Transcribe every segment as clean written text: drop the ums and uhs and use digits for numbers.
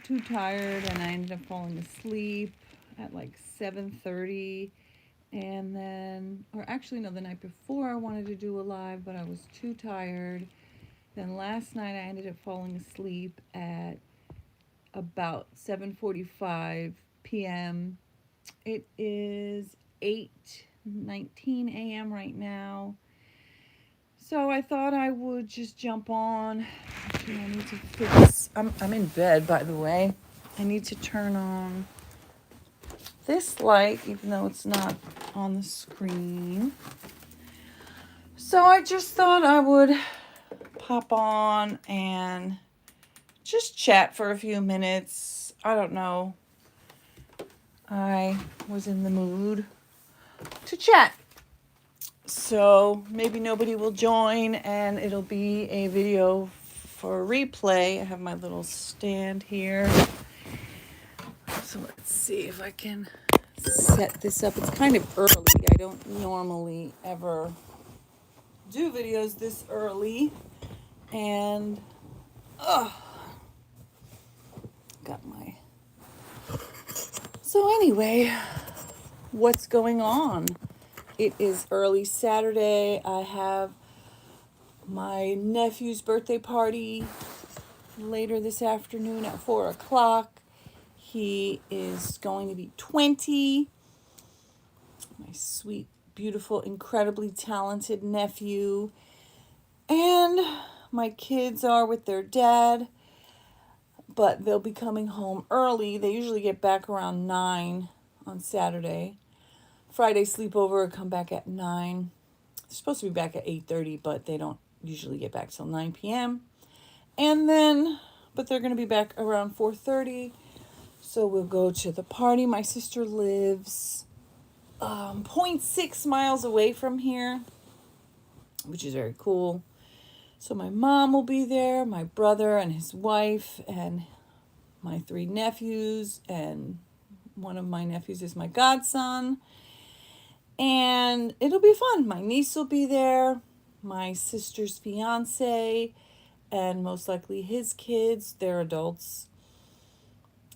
too tired and I ended up falling asleep at like 7:30. And then, or actually, no, the night before I wanted to do a live, but I was too tired. Then last night I ended up falling asleep at about 7:45 p.m. It is 8:19 a.m. right now. So I thought I would just jump on. Actually, I need to fix. I'm in bed, by the way. I need to turn on this light, even though it's not on the screen. So I just thought I would pop on and just chat for a few minutes. I don't know. I was in the mood to chat. So maybe nobody will join and it'll be a video for replay. I have my little stand here. So let's see if I can set this up. It's kind of early. I don't normally ever do videos this early. And got my... So anyway, what's going on? It is early Saturday. I have my nephew's birthday party later this afternoon at 4 o'clock. He is going to be 20. My sweet, beautiful, incredibly talented nephew. And my kids are with their dad, but they'll be coming home early. They usually get back around 9 on Saturday. Friday sleepover, come back at 9. They're supposed to be back at 8:30, but they don't usually get back till 9 p.m. And then, but they're going to be back around 4:30. So we'll go to the party. My sister lives 0.6 miles away from here, which is very cool. So my mom will be there, my brother and his wife, and my 3 nephews, and one of my nephews is my godson. And it'll be fun. My niece will be there, my sister's fiance, and most likely his kids. They're adults.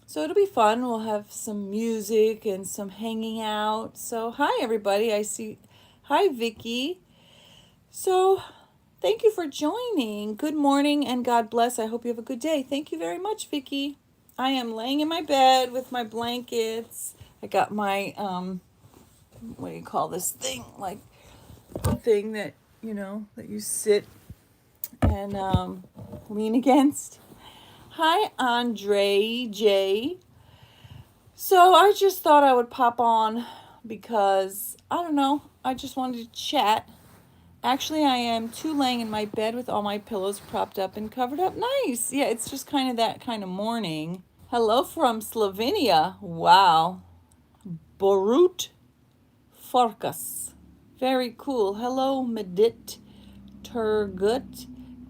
So it'll be fun. We'll have some music and some hanging out. So hi everybody. I see. Hi Vicky. So thank you for joining. Good morning and God bless. I hope you have a good day. Thank you very much, Vicky. I am laying in my bed with my blankets. I got my what do you call this thing? Like the thing that, that you sit and lean against. Hi, Andre J. So I just thought I would pop on because, I don't know, I just wanted to chat. Actually, I am too laying in my bed with all my pillows propped up and covered up. Nice. Yeah, it's just kind of that kind of morning. Hello from Slovenia. Wow. Borut Farkas. Very cool. Hello, Medit Turgut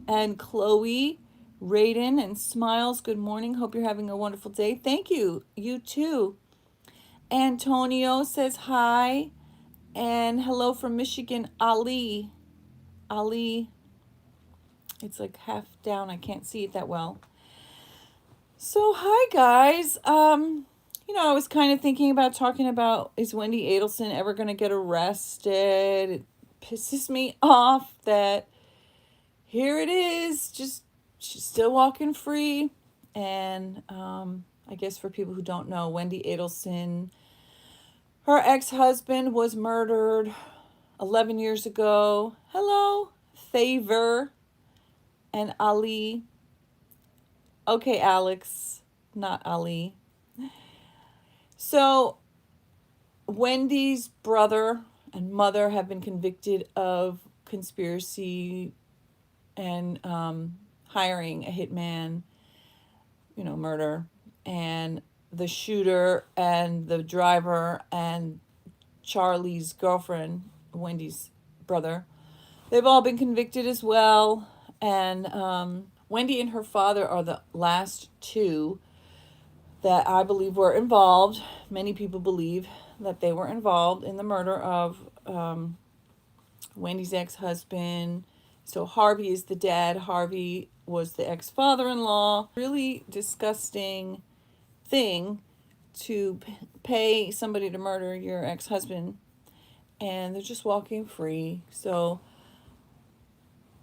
and Chloe, Raiden, and Smiles. Good morning. Hope you're having a wonderful day. Thank you. You too. Antonio says hi. And hello from Michigan, Ali. Ali. It's like half down. I can't see it that well. So, hi guys. I was kind of thinking about talking about, is Wendy Adelson ever going to get arrested? It pisses me off that here it is, just she's still walking free. And I guess for people who don't know, Wendy Adelson, her ex-husband was murdered 11 years ago. Hello, Favor and Ali. Okay, Alex, not Ali. So Wendy's brother and mother have been convicted of conspiracy and hiring a hitman, murder. And the shooter and the driver and Charlie's girlfriend, Wendy's brother, they've all been convicted as well. And Wendy and her father are the last 2 that I believe were involved. Many people believe that they were involved in the murder of Wendy's ex-husband. So Harvey is the dad. Harvey was the ex-father-in-law. Really disgusting thing to pay somebody to murder your ex-husband, and they're just walking free. So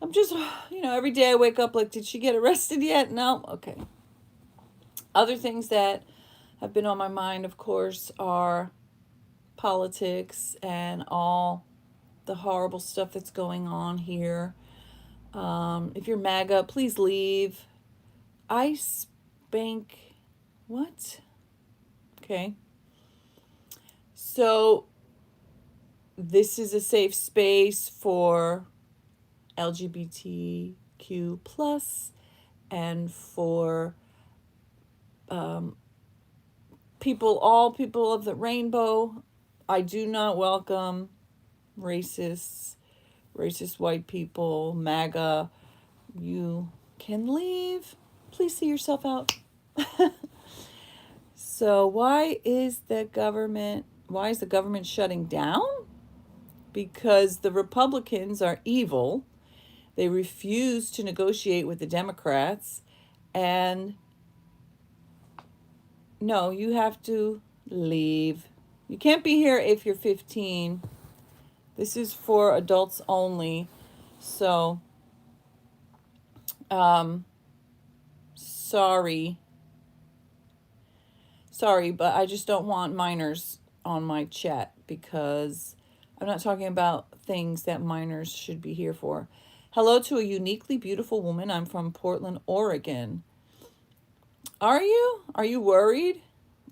I'm just, every day I wake up like, did she get arrested yet? No? Okay. Other things that have been on my mind, of course, are politics and all the horrible stuff that's going on here. If you're MAGA, please leave. I spank. What? Okay. So this is a safe space for LGBTQ plus and for all people of the rainbow. I do not welcome racist white people, MAGA. You can leave. Please see yourself out. So why is the government shutting down? Because the Republicans are evil. They refuse to negotiate with the Democrats. And no, you have to leave. You can't be here if you're 15. This is for adults only. So, sorry, but I just don't want minors on my chat because I'm not talking about things that minors should be here for. Hello to a uniquely beautiful woman. I'm from Portland, Oregon. Are you? Are you worried?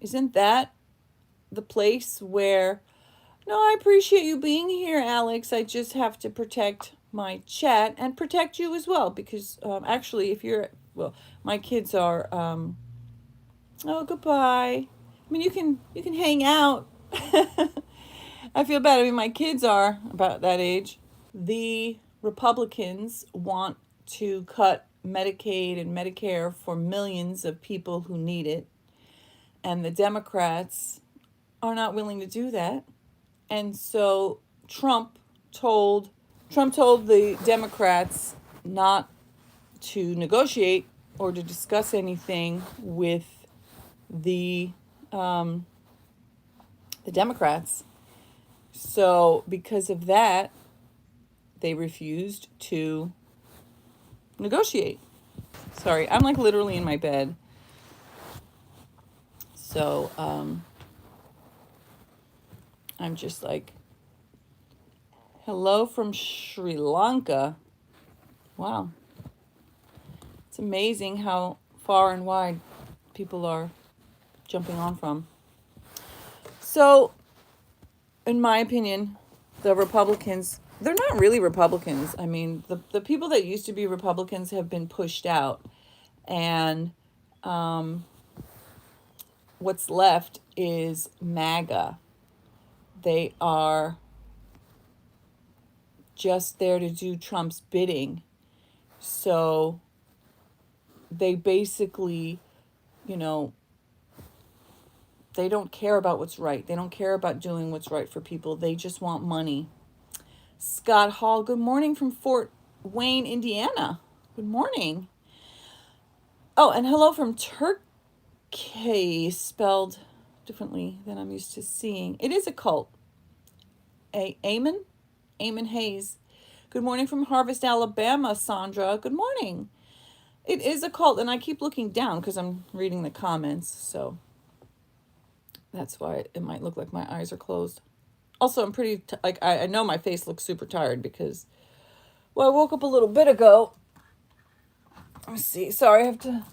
Isn't that the place where... No, I appreciate you being here, Alex. I just have to protect my chat and protect you as well because actually if you're... Well, my kids are... Oh, goodbye. I mean, you can hang out. I feel bad. I mean, my kids are about that age. The Republicans want to cut Medicaid and Medicare for millions of people who need it. And the Democrats are not willing to do that. And so Trump told the Democrats not to negotiate or to discuss anything with the Democrats. So because of that, they refused to negotiate. Sorry, I'm like literally in my bed. So I'm just like, hello from Sri Lanka. Wow. It's amazing how far and wide people are jumping on from. So, in my opinion, the Republicans, they're not really Republicans. I mean, the people that used to be Republicans have been pushed out. And what's left is MAGA. They are just there to do Trump's bidding. So they basically, they don't care about what's right. They don't care about doing what's right for people. They just want money. Scott Hall, good morning from Fort Wayne, Indiana. Good morning. Oh, and hello from Turkey, spelled differently than I'm used to seeing. It is a cult. Eamon Hayes. Good morning from Harvest, Alabama, Sandra. Good morning. It is a cult, and I keep looking down because I'm reading the comments, so that's why it might look like my eyes are closed. Also, I'm pretty, I know my face looks super tired because, well, I woke up a little bit ago. Let's see. Sorry, I have to,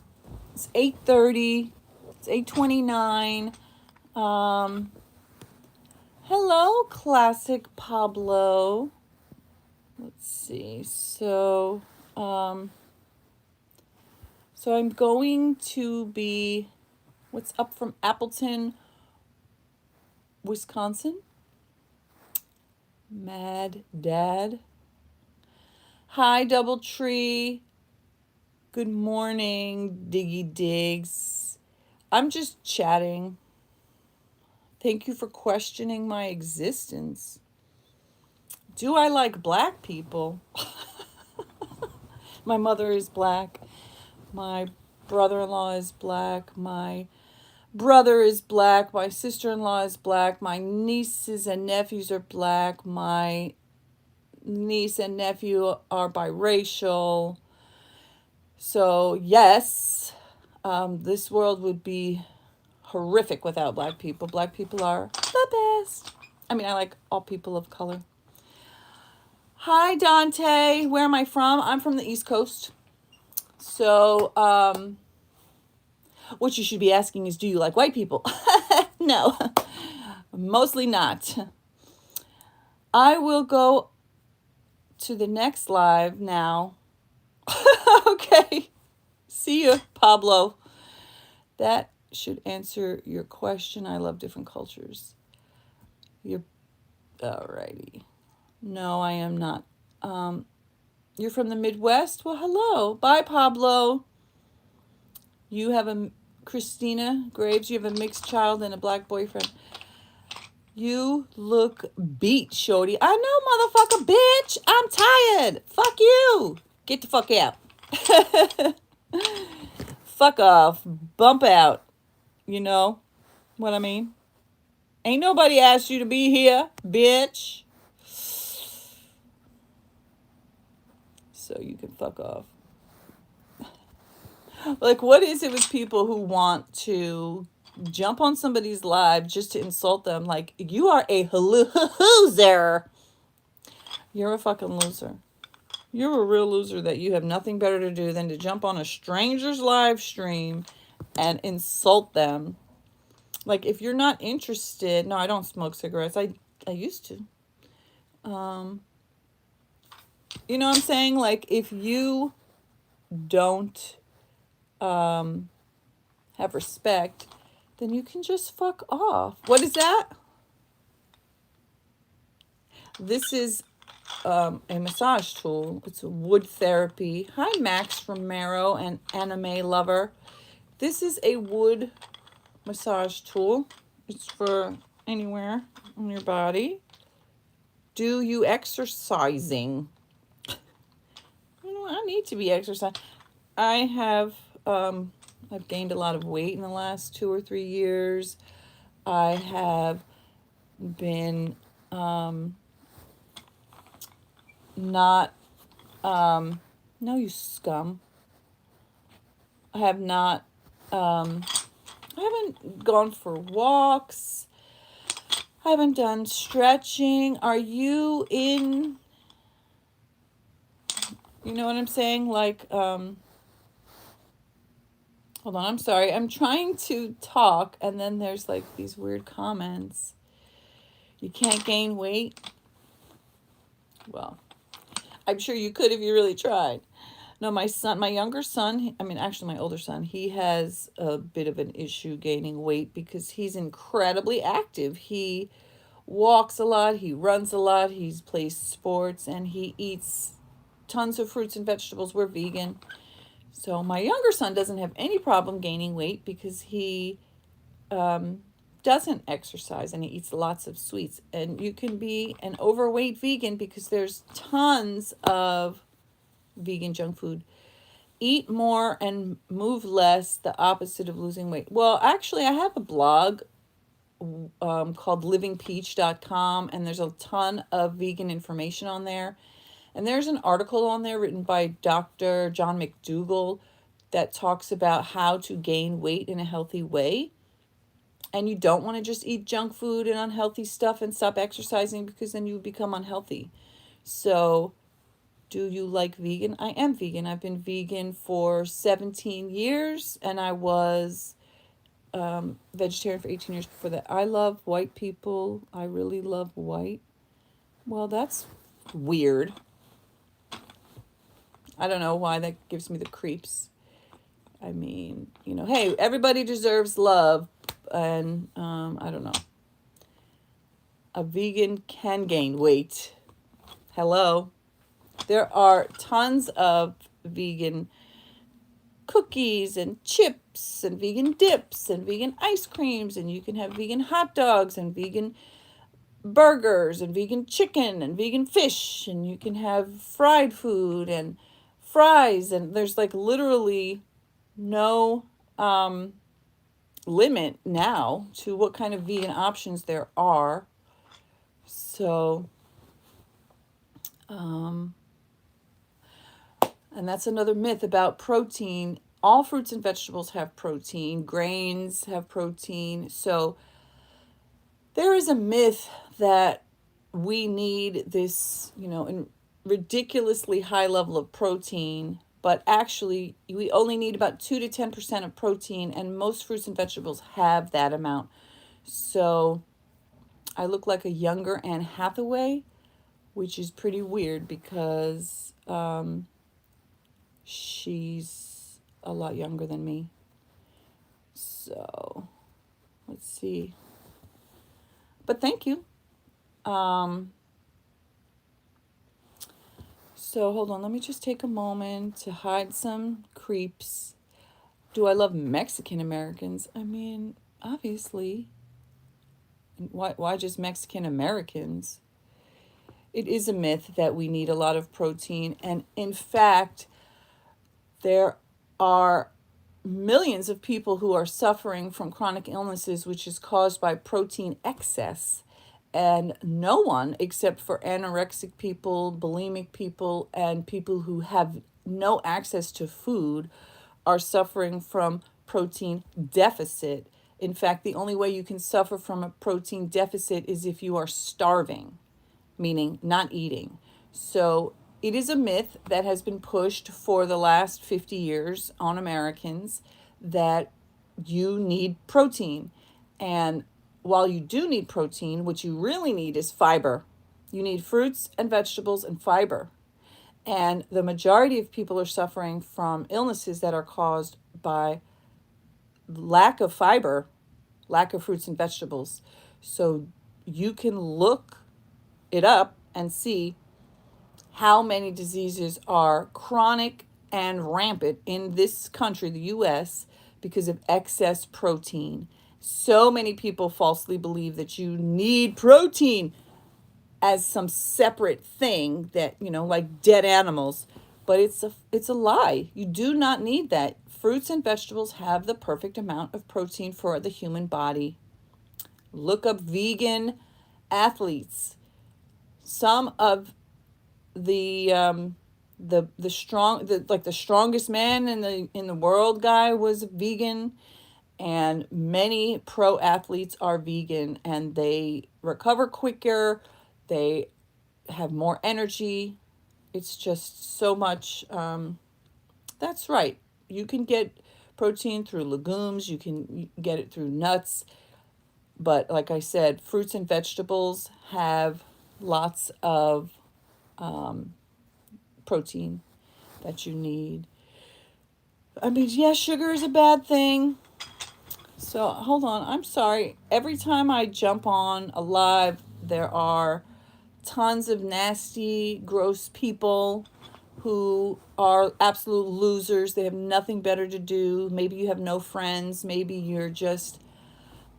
it's 8:30. It's 8:29. Hello, Classic Pablo. Let's see. So I'm going to be, what's up from Appleton, Wisconsin? Mad Dad. Hi, Doubletree. Good morning, Diggy Diggs. I'm just chatting. Thank you for questioning my existence. Do I like black people? My mother is black. My brother-in-law is black. My brother is black. My sister-in-law is black. My nieces and nephews are black. My niece and nephew are biracial. So, yes, this world would be horrific without black people. Black people are the best. I mean, I like all people of color. Hi, Dante. Where am I from? I'm from the East Coast. So, what you should be asking is, do you like white people? No, mostly not. I will go to the next live now. Okay. See you, Pablo. That should answer your question. I love different cultures. You're alrighty. No, I am not. You're from the Midwest? Well, hello. Bye, Pablo. You have Christina Graves, you have a mixed child and a black boyfriend. You look beat, shorty. I know, motherfucker, bitch. I'm tired. Fuck you. Get the fuck out. Fuck off. Bump out. You know what I mean? Ain't nobody asked you to be here, bitch. So you can fuck off. Like, what is it with people who want to jump on somebody's live just to insult them? Like, you are a loser. You're a fucking loser. You're a real loser that you have nothing better to do than to jump on a stranger's live stream and insult them. Like, if you're not interested, no, I don't smoke cigarettes. I used to. You know what I'm saying? Like, if you don't have respect, then you can just fuck off. What is that? This is a massage tool. It's a wood therapy. Hi, Max from Marrow and Anime Lover. This is a wood massage tool. It's for anywhere on your body. Do you exercising? You know, I need to be exercising. I have I've gained a lot of weight in the last 2 or 3 years. I have been not no, you scum. I have not I haven't gone for walks. I haven't done stretching. Are you in, you know what I'm saying? Like, hold on, I'm sorry. I'm trying to talk and then there's like these weird comments. You can't gain weight? Well, I'm sure you could if you really tried. No, my younger son, actually my older son, he has a bit of an issue gaining weight because he's incredibly active. He walks a lot, he runs a lot, he plays sports, and he eats tons of fruits and vegetables. We're vegan. So my younger son doesn't have any problem gaining weight because he doesn't exercise and he eats lots of sweets. And you can be an overweight vegan because there's tons of vegan junk food. Eat more and move less, the opposite of losing weight. Well, actually, I have a blog called livingpeach.com, and there's a ton of vegan information on there. And there's an article on there written by Dr. John McDougall that talks about how to gain weight in a healthy way. And you don't want to just eat junk food and unhealthy stuff and stop exercising because then you become unhealthy. So, do you like vegan? I am vegan. I've been vegan for 17 years and I was vegetarian for 18 years before that. I love white people. I really love white. Well, that's weird. I don't know why that gives me the creeps. I mean, you know, hey, everybody deserves love. And I don't know. A vegan can gain weight. Hello. There are tons of vegan cookies and chips and vegan dips and vegan ice creams, and you can have vegan hot dogs and vegan burgers and vegan chicken and vegan fish, and you can have fried food and fries, and there's like literally no limit now to what kind of vegan options there are. So, and that's another myth about protein. All fruits and vegetables have protein, grains have protein. So there is a myth that we need this, ridiculously high level of protein, but actually we only need about 2 to 10% of protein, and most fruits and vegetables have that amount. So I look like a younger Anne Hathaway, which is pretty weird because she's a lot younger than me. So let's see. But thank you. So hold on, let me just take a moment to hide some creeps. Do I love Mexican Americans? I mean, obviously. Why just Mexican Americans? It is a myth that we need a lot of protein. And in fact, there are millions of people who are suffering from chronic illnesses, which is caused by protein excess. And no one, except for anorexic people, bulimic people, and people who have no access to food, are suffering from protein deficit. In fact, the only way you can suffer from a protein deficit is if you are starving, meaning not eating. So it is a myth that has been pushed for the last 50 years on Americans that you need protein. And while you do need protein, what you really need is fiber. You need fruits and vegetables and fiber. And the majority of people are suffering from illnesses that are caused by lack of fiber, lack of fruits and vegetables. So you can look it up and see how many diseases are chronic and rampant in this country, the US, because of excess protein. So many people falsely believe that you need protein as some separate thing that, like dead animals, but it's a lie. You do not need that. Fruits and vegetables have the perfect amount of protein for the human body. Look up vegan athletes. Some of the strong the strongest man in the world guy was vegan, and many pro athletes are vegan, and they recover quicker, they have more energy. It's just so much. That's right, you can get protein through legumes, you can get it through nuts, but like I said, fruits and vegetables have lots of protein that you need. I mean, yes, sugar is a bad thing. So hold on, I'm sorry. Every time I jump on a live, there are tons of nasty, gross people who are absolute losers. They have nothing better to do. Maybe you have no friends. Maybe you're just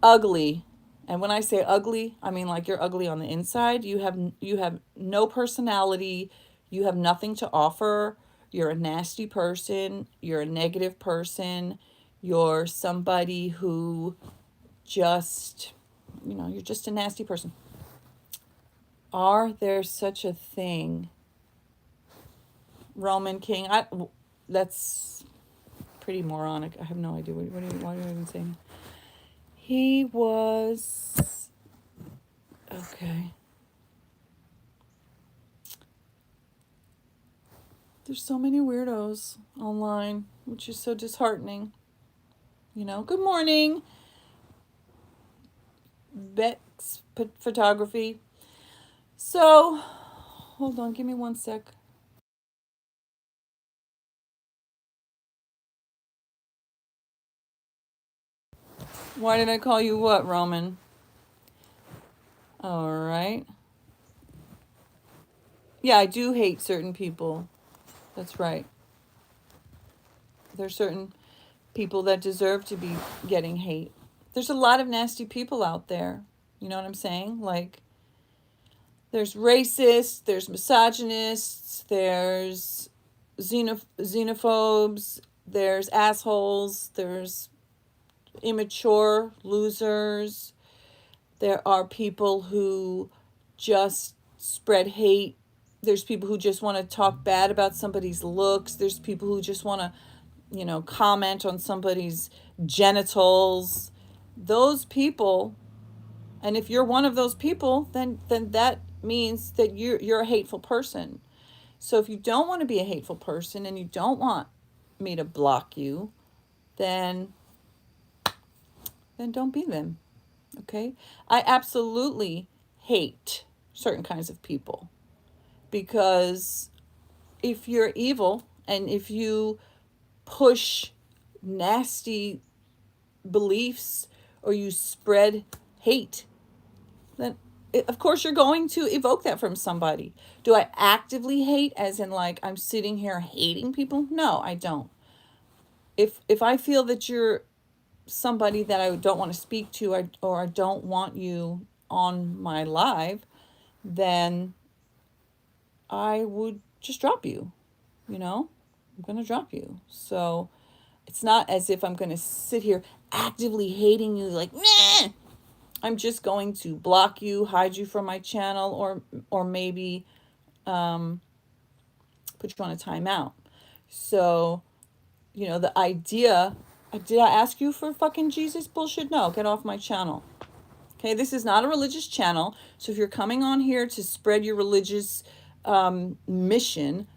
ugly. And when I say ugly, I mean like you're ugly on the inside. You have no personality. You have nothing to offer. You're a nasty person. You're a negative person. You're somebody who just, you're just a nasty person. Are there such a thing? Roman king. That's pretty moronic. I have no idea. Why are you even saying? He was okay. There's so many weirdos online, which is so disheartening. Good morning, Bex Photography. So, hold on, give me one sec. Why did I call you what, Roman? All right. Yeah, I do hate certain people. That's right. There's certain people that deserve to be getting hate. There's a lot of nasty people out there. You know what I'm saying? Like, there's racists, there's misogynists, there's xenophobes, there's assholes, there's immature losers. There are people who just spread hate. There's people who just want to talk bad about somebody's looks. There's people who just want to, comment on somebody's genitals. Those people, and if you're one of those people, then that means that you're a hateful person. So if you don't want to be a hateful person and you don't want me to block you, then don't be them. Okay? I absolutely hate certain kinds of people because if you're evil and if you push nasty beliefs or you spread hate, then of course you're going to evoke that from somebody. Do I actively hate as in like I'm sitting here hating people? No, I don't. If I feel that you're somebody that I don't want to speak to, or I don't want you on my live, then I would just drop you. I'm going to drop you. So it's not as if I'm going to sit here actively hating you like, meh. I'm just going to block you, hide you from my channel, or maybe put you on a timeout. So, the idea, did I ask you for fucking Jesus bullshit? No, get off my channel. Okay, this is not a religious channel. So if you're coming on here to spread your religious mission,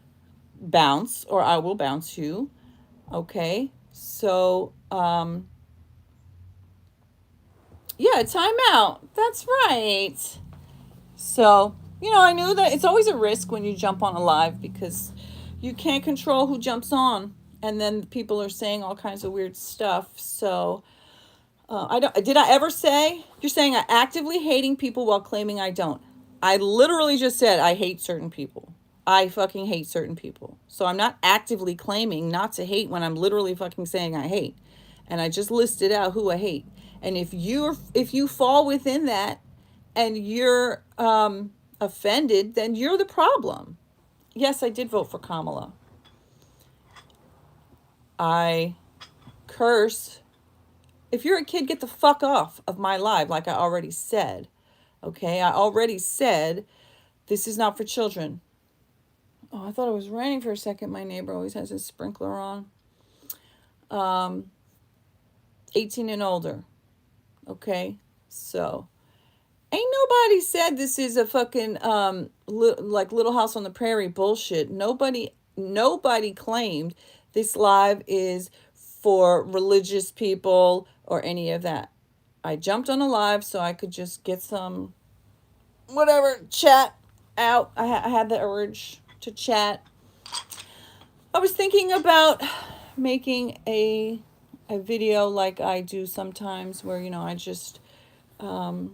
bounce or I will bounce you. Okay, so yeah, time out. That's right. So, I knew that it's always a risk when you jump on a live because you can't control who jumps on. And then people are saying all kinds of weird stuff. So, did I ever say, you're saying I actively hating people while claiming I don't. I literally just said I hate certain people. I fucking hate certain people. So I'm not actively claiming not to hate when I'm literally fucking saying I hate. And I just listed out who I hate. And if you fall within that and you're offended, then you're the problem. Yes, I did vote for Kamala. I curse. If you're a kid, get the fuck off of my live, like I already said. Okay, I already said this is not for children. Oh, I thought it was raining for a second. My neighbor always has his sprinkler on. 18 and older. Okay, so ain't nobody said this is a fucking like Little House on the Prairie bullshit. Nobody claimed this live is for religious people or any of that. I jumped on a live so I could just get some whatever chat out. I had the urge to chat. I was thinking about making a video like I do sometimes where I just hello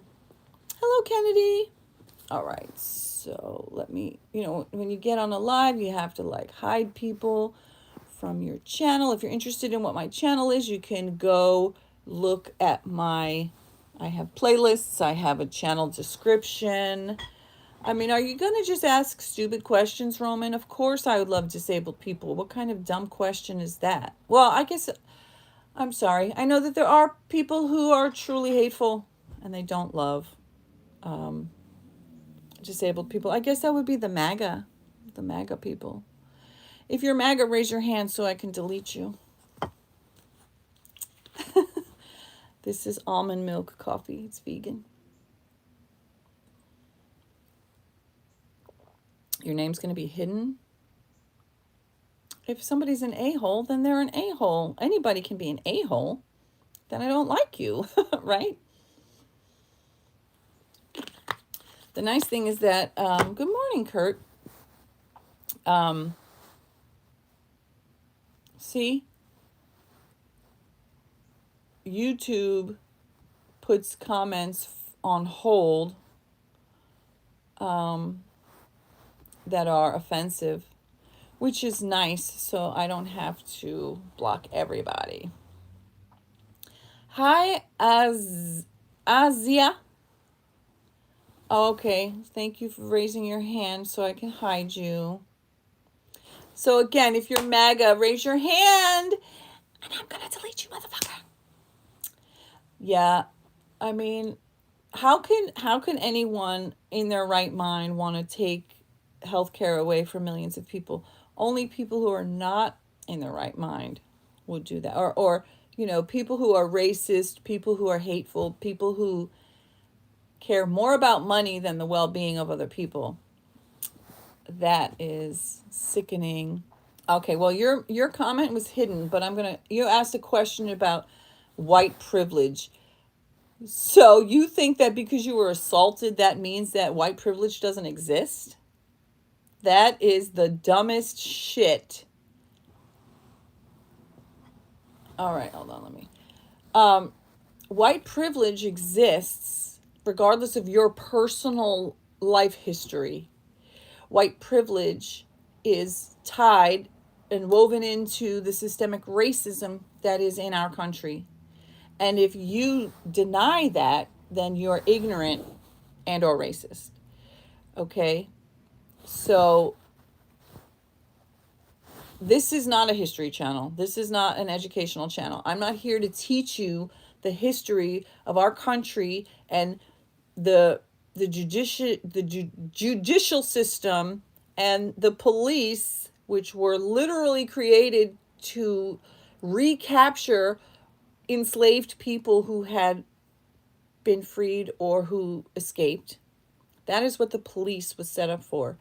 Kennedy. All right, so let me, when you get on a live, you have to like hide people from your channel. If you're interested in what my channel is, you can go look at I have playlists, I have a channel description. I mean, are you going to just ask stupid questions, Roman? Of course I would love disabled people. What kind of dumb question is that? Well, I guess, I'm sorry. I know that there are people who are truly hateful and they don't love disabled people. I guess that would be the MAGA people. If you're MAGA, raise your hand so I can delete you. This is almond milk coffee. It's vegan. Your name's going to be hidden. If somebody's an a-hole, then they're an a-hole. Anybody can be an a-hole. Then I don't like you, right? The nice thing is that, good morning, Kurt. See? YouTube puts comments on hold that are offensive, which is nice, so I don't have to block everybody. Hi, Azia. Oh, okay, thank you for raising your hand so I can hide you. So again, if you're MAGA, raise your hand, and I'm gonna delete you, motherfucker. Yeah, I mean, how can anyone in their right mind want to take healthcare away from millions of people? Only people who are not in their right mind would do that. Or people who are racist, people who are hateful, people who care more about money than the well-being of other people. That is sickening. Okay, well your comment was hidden, but you asked a question about white privilege. So you think that because you were assaulted, that means that white privilege doesn't exist? That is the dumbest shit. All right, hold on, let me. White privilege exists regardless of your personal life history. White privilege is tied and woven into the systemic racism that is in our country. And if you deny that, then you're ignorant and or racist. Okay? So this is not a history channel. This is not an educational channel. I'm not here to teach you the history of our country and the judicial system and the police, which were literally created to recapture enslaved people who had been freed or who escaped. That is what the police was set up for.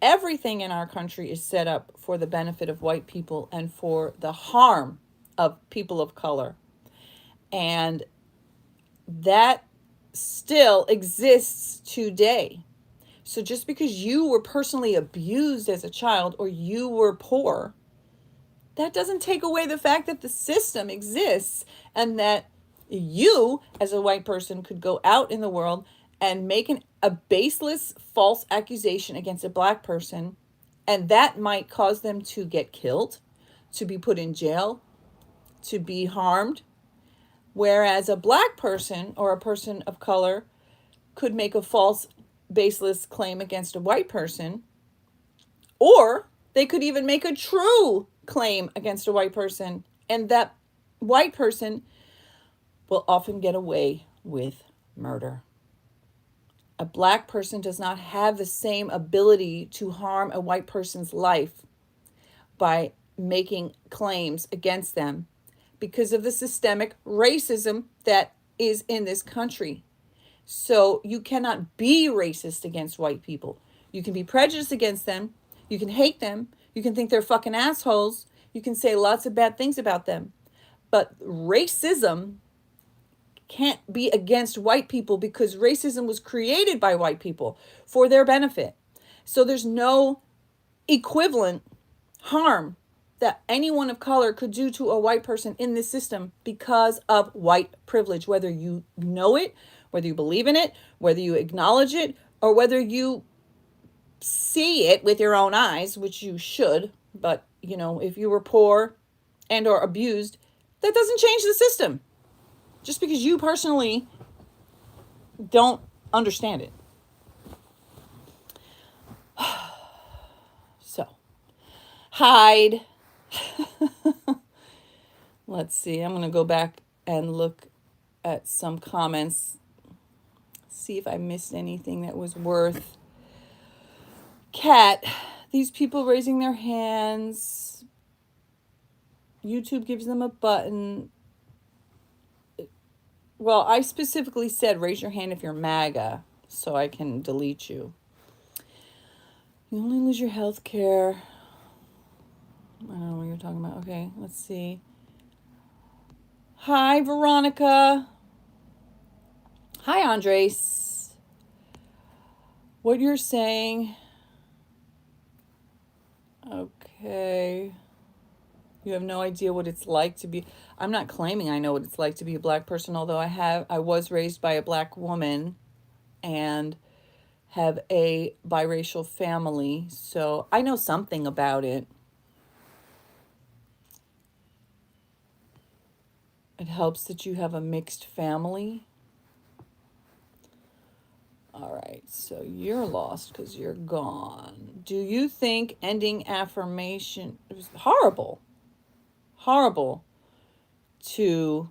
Everything in our country is set up for the benefit of white people and for the harm of people of color. And that still exists today. So just because you were personally abused as a child or you were poor, that doesn't take away the fact that the system exists and that you, as a white person, could go out in the world and make a baseless false accusation against a black person, and that might cause them to get killed, to be put in jail, to be harmed. Whereas a black person or a person of color could make a false, baseless claim against a white person, or they could even make a true claim against a white person, and that white person will often get away with murder. A black person does not have the same ability to harm a white person's life by making claims against them because of the systemic racism that is in this country. So you cannot be racist against white people. You can be prejudiced against them. You can hate them. You can think they're fucking assholes. You can say lots of bad things about them. But racism can't be against white people because racism was created by white people for their benefit. So there's no equivalent harm that anyone of color could do to a white person in this system because of white privilege, whether you know it, whether you believe in it, whether you acknowledge it, or whether you see it with your own eyes, which you should. But, if you were poor and or abused, that doesn't change the system. Just because you personally don't understand it. So, hide. Let's see. I'm going to go back and look at some comments. See if I missed anything that was worth. Cat. These people raising their hands. YouTube gives them a button. Well, I specifically said raise your hand if you're MAGA, so I can delete you. You only lose your health care. I don't know what you're talking about. Okay, let's see. Hi, Veronica. Hi, Andres. What you're saying. Okay. You have no idea what it's like to be. I'm not claiming I know what it's like to be a black person, although I was raised by a black woman and have a biracial family, so I know something about it. It helps that you have a mixed family. All right, so you're lost because you're gone. Do you think ending affirmation, it was horrible to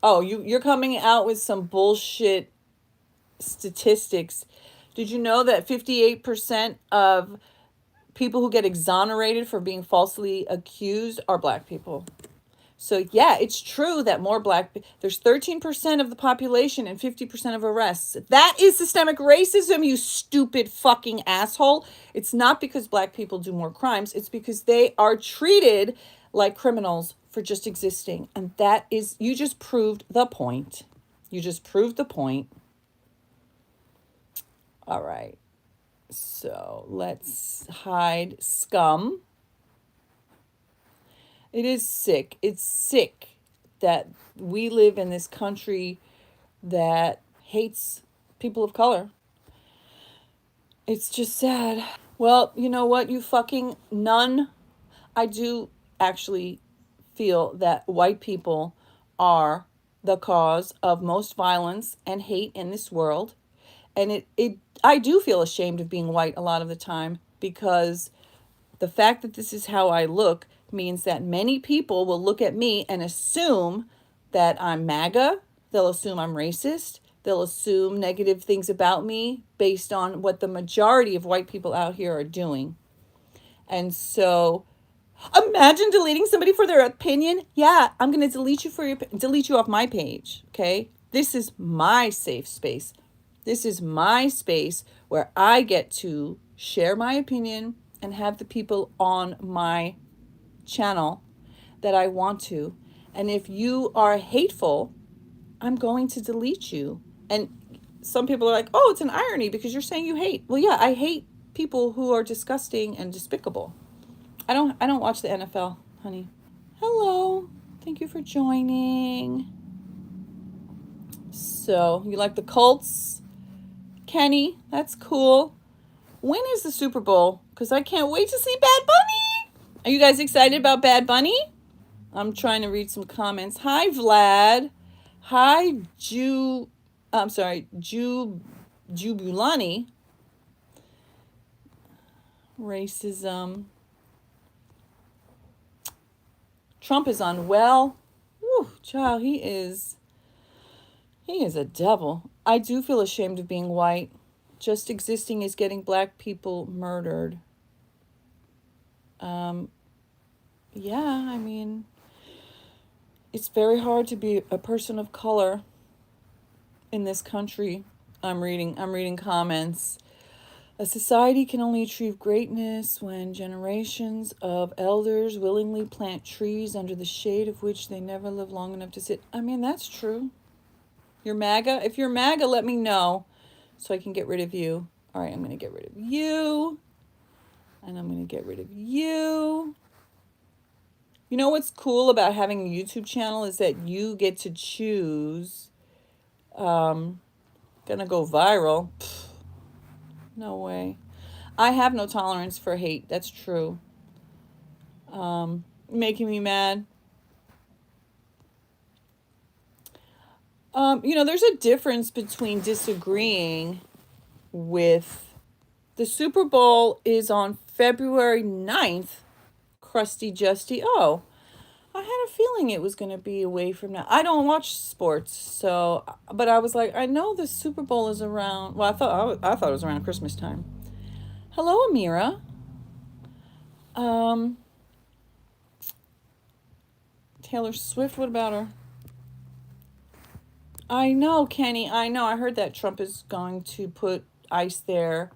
Oh, you're coming out with some bullshit statistics. Did you know that 58% of people who get exonerated for being falsely accused are black people? So yeah, it's true that there's 13% of the population and 50% of arrests. That is systemic racism, you stupid fucking asshole. It's not because black people do more crimes, it's because they are treated like criminals for just existing. And that is, you just proved the point. You just proved the point. All right. So let's hide scum. It is sick. It's sick that we live in this country that hates people of color. It's just sad. Well, you know what, you fucking none. I do actually feel that white people are the cause of most violence and hate in this world. And it I do feel ashamed of being white a lot of the time, because the fact that this is how I look means that many people will look at me and assume that I'm MAGA. They'll assume I'm racist. They'll assume negative things about me based on what the majority of white people out here are doing. And so imagine deleting somebody for their opinion. Yeah, I'm going to delete you off my page, okay? This is my safe space. This is my space where I get to share my opinion and have the people on my channel that I want to. And if you are hateful, I'm going to delete you. And some people are like, "Oh, it's an irony because you're saying you hate." Well, yeah, I hate people who are disgusting and despicable. I don't watch the NFL, honey. Hello. Thank you for joining. So, you like the Colts? Kenny, that's cool. When is the Super Bowl? Because I can't wait to see Bad Bunny. Are you guys excited about Bad Bunny? I'm trying to read some comments. Hi, Vlad. Hi, Jubulani. Racism. Trump is unwell. Whew, child, he is a devil. I do feel ashamed of being white. Just existing is getting black people murdered. Yeah, I mean, it's very hard to be a person of color in this country. I'm reading comments. A society can only achieve greatness when generations of elders willingly plant trees under the shade of which they never live long enough to sit. I mean, that's true. You're MAGA? If you're MAGA, let me know so I can get rid of you. All right, I'm going to get rid of you. And I'm going to get rid of you. You know what's cool about having a YouTube channel is that you get to choose. Gonna go viral. Pfft, no way. I have no tolerance for hate. That's true. Making me mad. There's a difference between disagreeing with the Super Bowl is on February 9th. Crusty Justy. Oh, I had a feeling it was going to be away from now. I don't watch sports, so, but I was like, I know the Super Bowl is around. Well, I thought it was around Christmas time. Hello, Amira. Taylor Swift. What about her? I know, Kenny. I know. I heard that Trump is going to put ice there.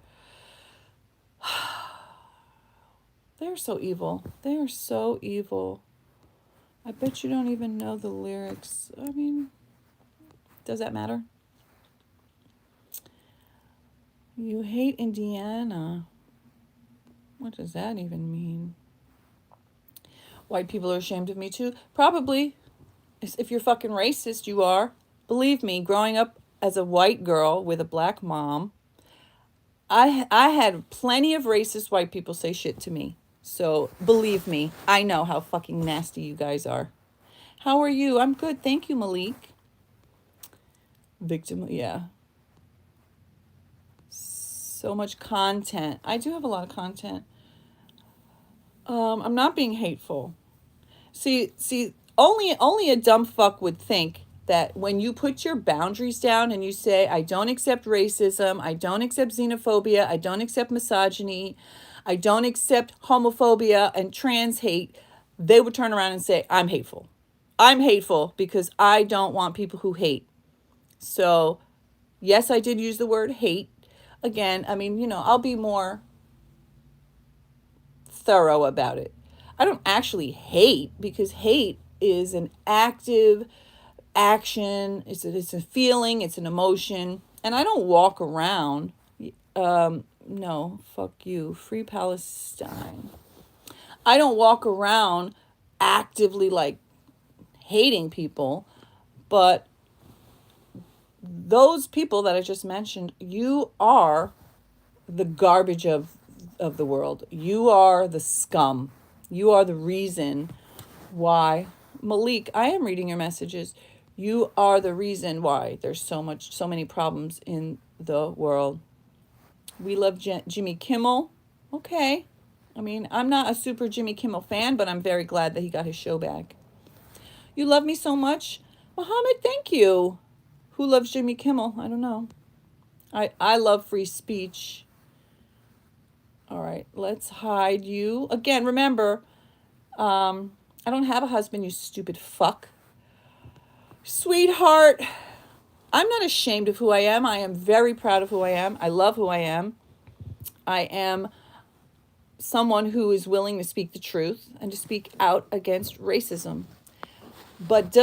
They're so evil. They are so evil. I bet you don't even know the lyrics. I mean, does that matter? You hate Indiana. What does that even mean? White people are ashamed of me too? Probably. If you're fucking racist, you are. Believe me, growing up as a white girl with a black mom, I had plenty of racist white people say shit to me. So believe me, I know how fucking nasty you guys are. How are you? I'm good. Thank you, Malik. Victim, yeah. So much content. I do have a lot of content. I'm not being hateful. See, only a dumb fuck would think that when you put your boundaries down and you say, I don't accept racism, I don't accept xenophobia, I don't accept misogyny, I don't accept homophobia and trans hate, they would turn around and say, I'm hateful. I'm hateful because I don't want people who hate. So, yes, I did use the word hate. Again, I mean, I'll be more thorough about it. I don't actually hate, because hate is an active action. It's a feeling. It's an emotion. And I don't walk around. No, fuck you. Free Palestine. I don't walk around actively like hating people, but those people that I just mentioned, you are the garbage of the world. You are the scum. You are the reason why. Malik, I am reading your messages. You are the reason why there's so many problems in the world. We love Jimmy Kimmel. Okay. I mean, I'm not a super Jimmy Kimmel fan, but I'm very glad that he got his show back. You love me so much. Muhammad, thank you. Who loves Jimmy Kimmel? I don't know. I love free speech. All right, let's hide you. Again, remember, I don't have a husband, you stupid fuck. Sweetheart, I'm not ashamed of who I am. I am very proud of who I am. I love who I am. I am someone who is willing to speak the truth and to speak out against racism. But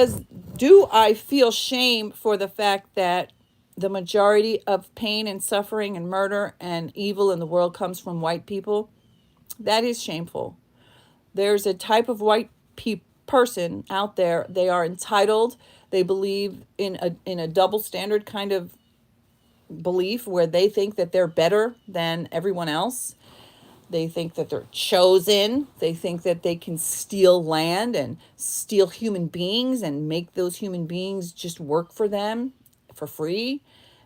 do I feel shame for the fact that the majority of pain and suffering and murder and evil in the world comes from white people? That is shameful. There's a type of white person out there. They are entitled. They believe in a double standard kind of belief where they think that they're better than everyone else. They think that they're chosen. They think that they can steal land and steal human beings and make those human beings just work for them for free.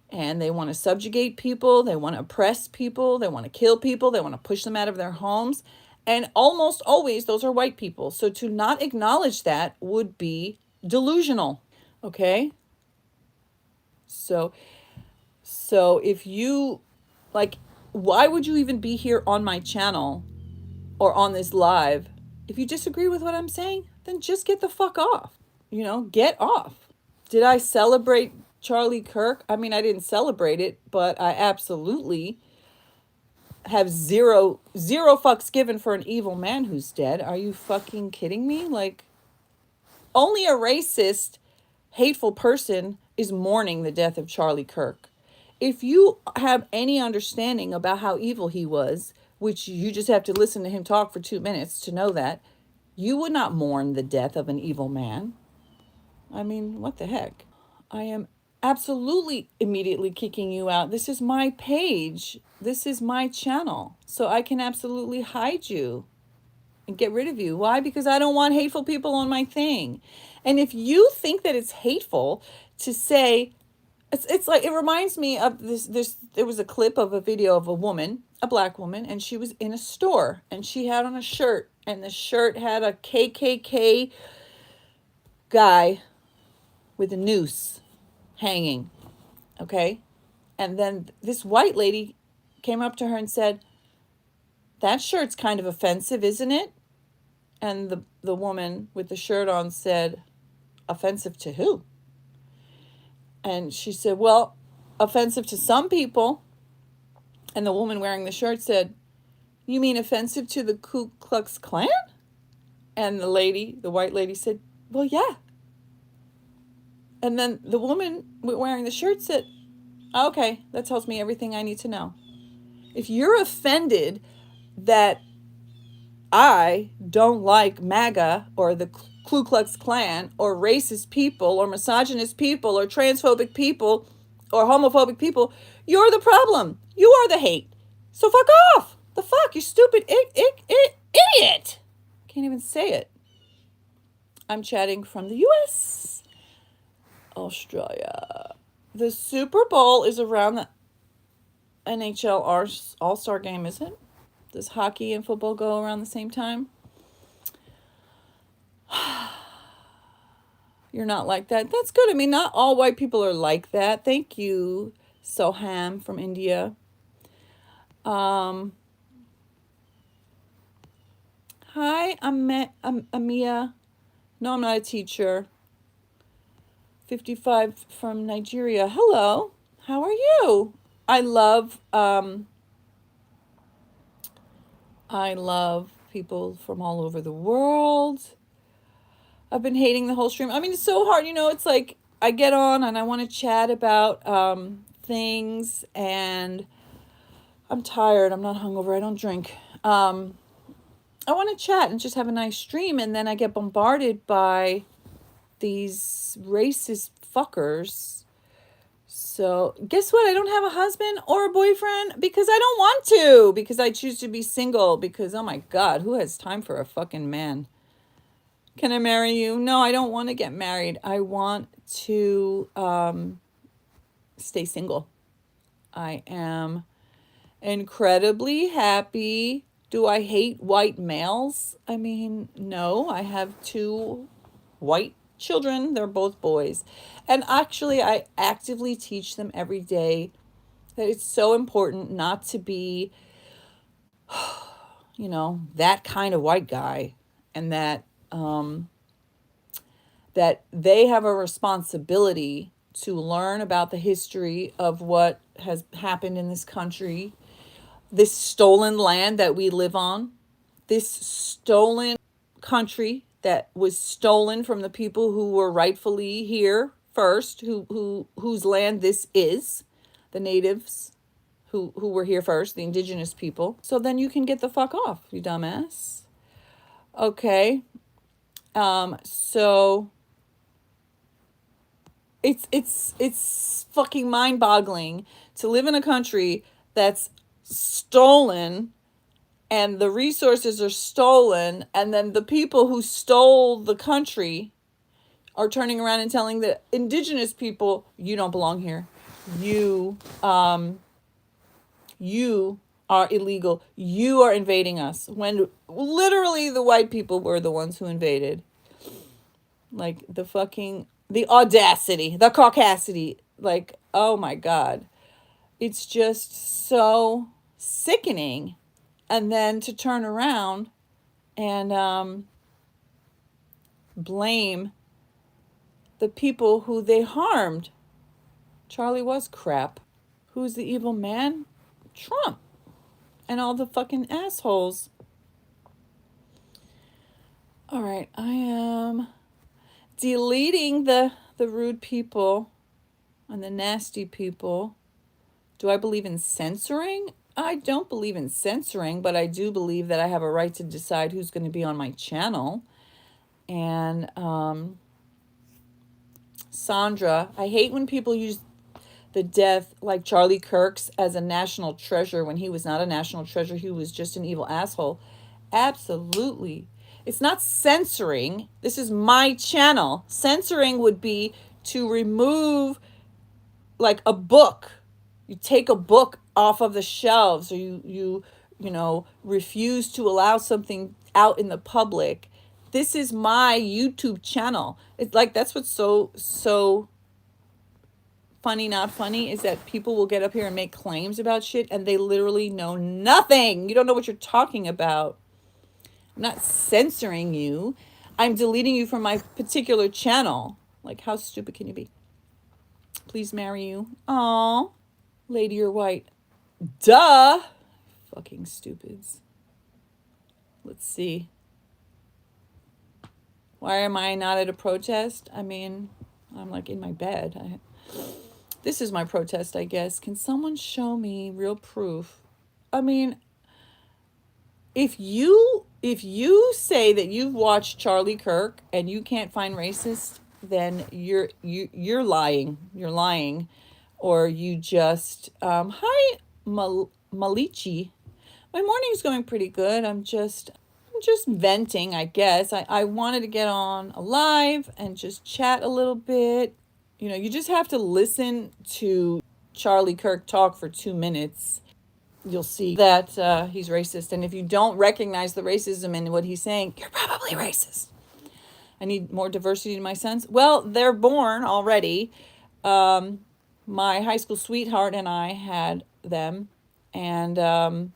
And they want to subjugate people. They want to oppress people. They want to kill people. They want to push them out of their homes. And almost always those are white people. So to not acknowledge that would be delusional. Okay? So if you, like, why would you even be here on my channel or on this live? If you disagree with what I'm saying, then just get the fuck off. Get off. Did I celebrate Charlie Kirk? I mean, I didn't celebrate it, but I absolutely have zero fucks given for an evil man who's dead. Are you fucking kidding me? Like, only a racist, hateful person is mourning the death of Charlie Kirk. If you have any understanding about how evil he was, which you just have to listen to him talk for 2 minutes to know that, you would not mourn the death of an evil man. I mean, what the heck? I am absolutely immediately kicking you out. This is my page. This is my channel. So I can absolutely hide you and get rid of you. Why? Because I don't want hateful people on my thing. And if you think that it's hateful to say, it's like, it reminds me of this there was a clip of a video of a woman, a black woman, and she was in a store and she had on a shirt, and the shirt had a KKK guy with a noose hanging. Okay? And then this white lady came up to her and said, that shirt's kind of offensive, isn't it? And the woman with the shirt on said, offensive to who? And she said, well, offensive to some people. And the woman wearing the shirt said, you mean offensive to the Ku Klux Klan? And the white lady said, well, yeah. And then the woman wearing the shirt said, okay, that tells me everything I need to know. If you're offended that I don't like MAGA or the Ku Klux Klan or racist people or misogynist people or transphobic people or homophobic people, you're the problem. You are the hate. So fuck off. The fuck, you stupid idiot. Can't even say it. I'm chatting from the US, Australia. The Super Bowl is around the NHL All-Star game, isn't it? Does hockey and football go around the same time? You're not like that. That's good. I mean, not all white people are like that. Thank you, Soham from India. Hi, Amia. No, I'm not a teacher. 55 from Nigeria. Hello. How are you? I love people from all over the world. I've been hating the whole stream. I mean, it's so hard, it's like I get on and I want to chat about things, and I'm tired. I'm not hungover. I don't drink. I want to chat and just have a nice stream, and then I get bombarded by these racist fuckers. So guess what? I don't have a husband or a boyfriend because I don't want to, because I choose to be single, because, oh my God, who has time for a fucking man? Can I marry you? No, I don't want to get married. I want to stay single. I am incredibly happy. Do I hate white males? I mean, no. I have 2 white children. They're both boys. And actually, I actively teach them every day that it's so important not to be, that kind of white guy, and that that they have a responsibility to learn about the history of what has happened in this country, this stolen land that we live on, this stolen country that was stolen from the people who were rightfully here first, whose land this is, the natives who were here first, the indigenous people. So then you can get the fuck off, you dumbass. Okay. So it's fucking mind-boggling to live in a country that's stolen, and the resources are stolen, and then the people who stole the country are turning around and telling the indigenous people, you don't belong here. You are illegal. You are invading us. When literally the white people were the ones who invaded. Like the audacity, the caucasity. Like, oh my God. It's just so sickening. And then to turn around and blame the people who they harmed. Charlie was crap. Who's the evil man? Trump. And all the fucking assholes. All right, I am deleting the rude people and the nasty people. Do I believe in censoring? I don't believe in censoring, but I do believe that I have a right to decide who's going to be on my channel. And Sandra, I hate when people use the death like Charlie Kirk's as a national treasure when he was not a national treasure. He was just an evil asshole. Absolutely. It's not censoring. This is my channel. Censoring would be to remove like a book. You take a book off of the shelves, or you refuse to allow something out in the public. This is my YouTube channel. It's like, that's what's so funny, not funny, is that people will get up here and make claims about shit and they literally know nothing. You don't know what you're talking about. I'm not censoring you. I'm deleting you from my particular channel. Like, how stupid can you be? Please marry you. Aww. Lady, you're white. Duh. Fucking stupids. Let's see. Why am I not at a protest? I mean, I'm like in my bed. This is my protest, I guess. Can someone show me real proof? I mean, if you say that you've watched Charlie Kirk and you can't find racist, then you're lying. You're lying, or you just hi Malichi. My morning's going pretty good. I'm just venting, I guess. I wanted to get on a live and just chat a little bit. You just have to listen to Charlie Kirk talk for 2 minutes. You'll see that he's racist. And if you don't recognize the racism in what he's saying, you're probably racist. I need more diversity in my sons. Well, they're born already. My high school sweetheart and I had them, and I'm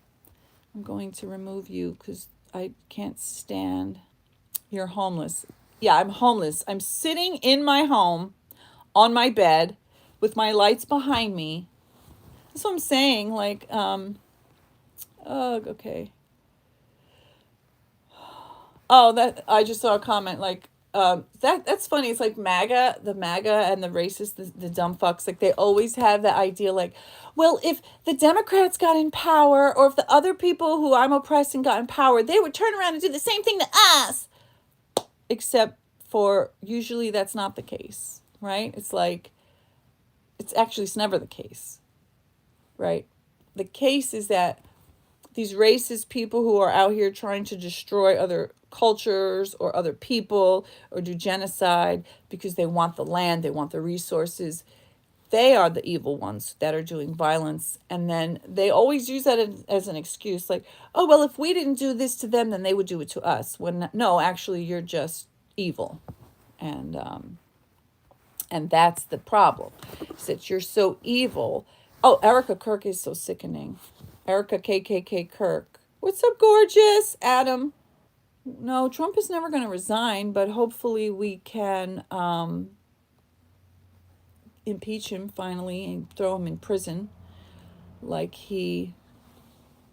going to remove you because I can't stand. You're homeless. Yeah, I'm homeless. I'm sitting in my home on my bed with my lights behind me. That's what I'm saying. Like, okay. Oh, that I just saw a comment like that's funny. It's like the MAGA and the racist, the dumb fucks. Like they always have the idea like, well, if the Democrats got in power, or if the other people who I'm oppressing got in power, they would turn around and do the same thing to us. Except for usually that's not the case, right? It's like it's never the case, right? The case is that these racist people who are out here trying to destroy other cultures or other people or do genocide because they want the land, they want the resources. They are the evil ones that are doing violence. And then they always use that as an excuse like, oh, well, if we didn't do this to them, then they would do it to us. When no, actually, you're just evil. And that's the problem, is that you're so evil. Oh, Erica Kirk is so sickening. Erica KKK Kirk. What's up, gorgeous? Adam. No, Trump is never going to resign, but hopefully we can impeach him finally and throw him in prison like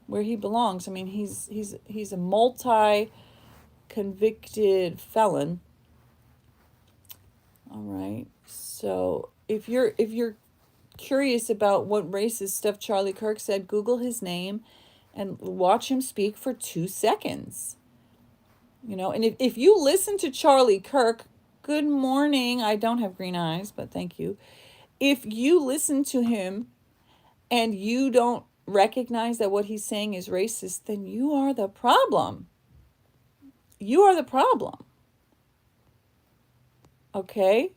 where he belongs. I mean, he's a multi-convicted felon. All right. So if you're curious about what racist stuff Charlie Kirk said, Google his name and watch him speak for 2 seconds. And if you listen to Charlie Kirk, good morning. I don't have green eyes, but thank you. If you listen to him and you don't recognize that what he's saying is racist, then you are the problem. You are the problem. Okay?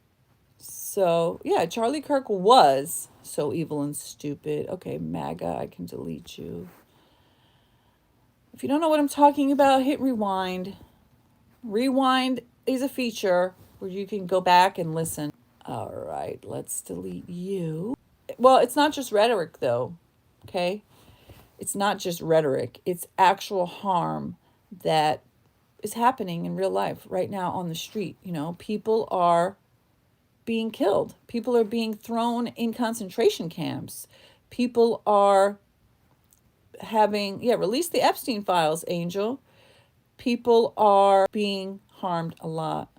So, yeah, Charlie Kirk was so evil and stupid. Okay, MAGA, I can delete you. If you don't know what I'm talking about, hit rewind. Rewind is a feature where you can go back and listen. All right, let's delete you. Well, it's not just rhetoric, though, okay? It's not just rhetoric. It's actual harm that is happening in real life right now on the street. People are being killed. People are being thrown in concentration camps. People are release the Epstein files, Angel. People are being harmed a lot.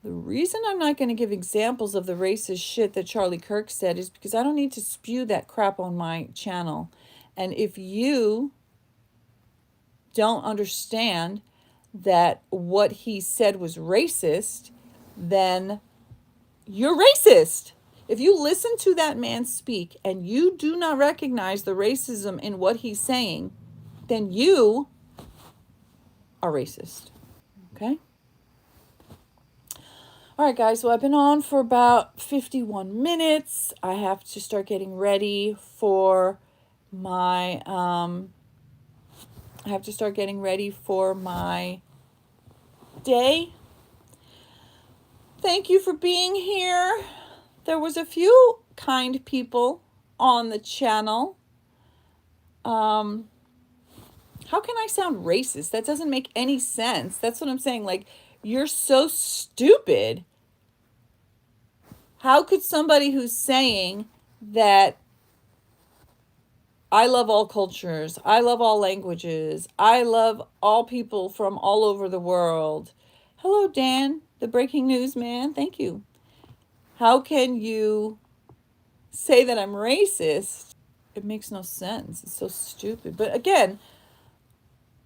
The reason I'm not going to give examples of the racist shit that Charlie Kirk said is because I don't need to spew that crap on my channel. And if you don't understand that what he said was racist, then you're racist. If you listen to that man speak and you do not recognize the racism in what he's saying, then you are racist. Okay? All right, guys. So I've been on for about 51 minutes. I have to start getting ready for my day. Thank you for being here. There was a few kind people on the channel. How can I sound racist? That doesn't make any sense. That's what I'm saying. Like, you're so stupid. How could somebody who's saying that I love all cultures, I love all languages, I love all people from all over the world. Hello, Dan, the breaking news man. Thank you. How can you say that I'm racist? It makes no sense. It's so stupid. But again,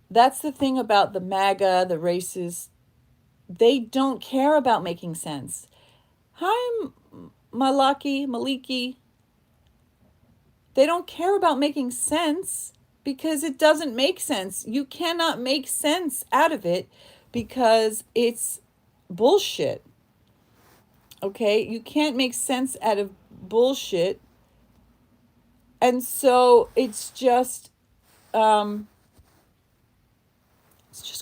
that's the thing about the MAGA, the racists. They don't care about making sense. Hi, Maliki. They don't care about making sense because it doesn't make sense. You cannot make sense out of it because it's bullshit. Okay? You can't make sense out of bullshit. And so it's just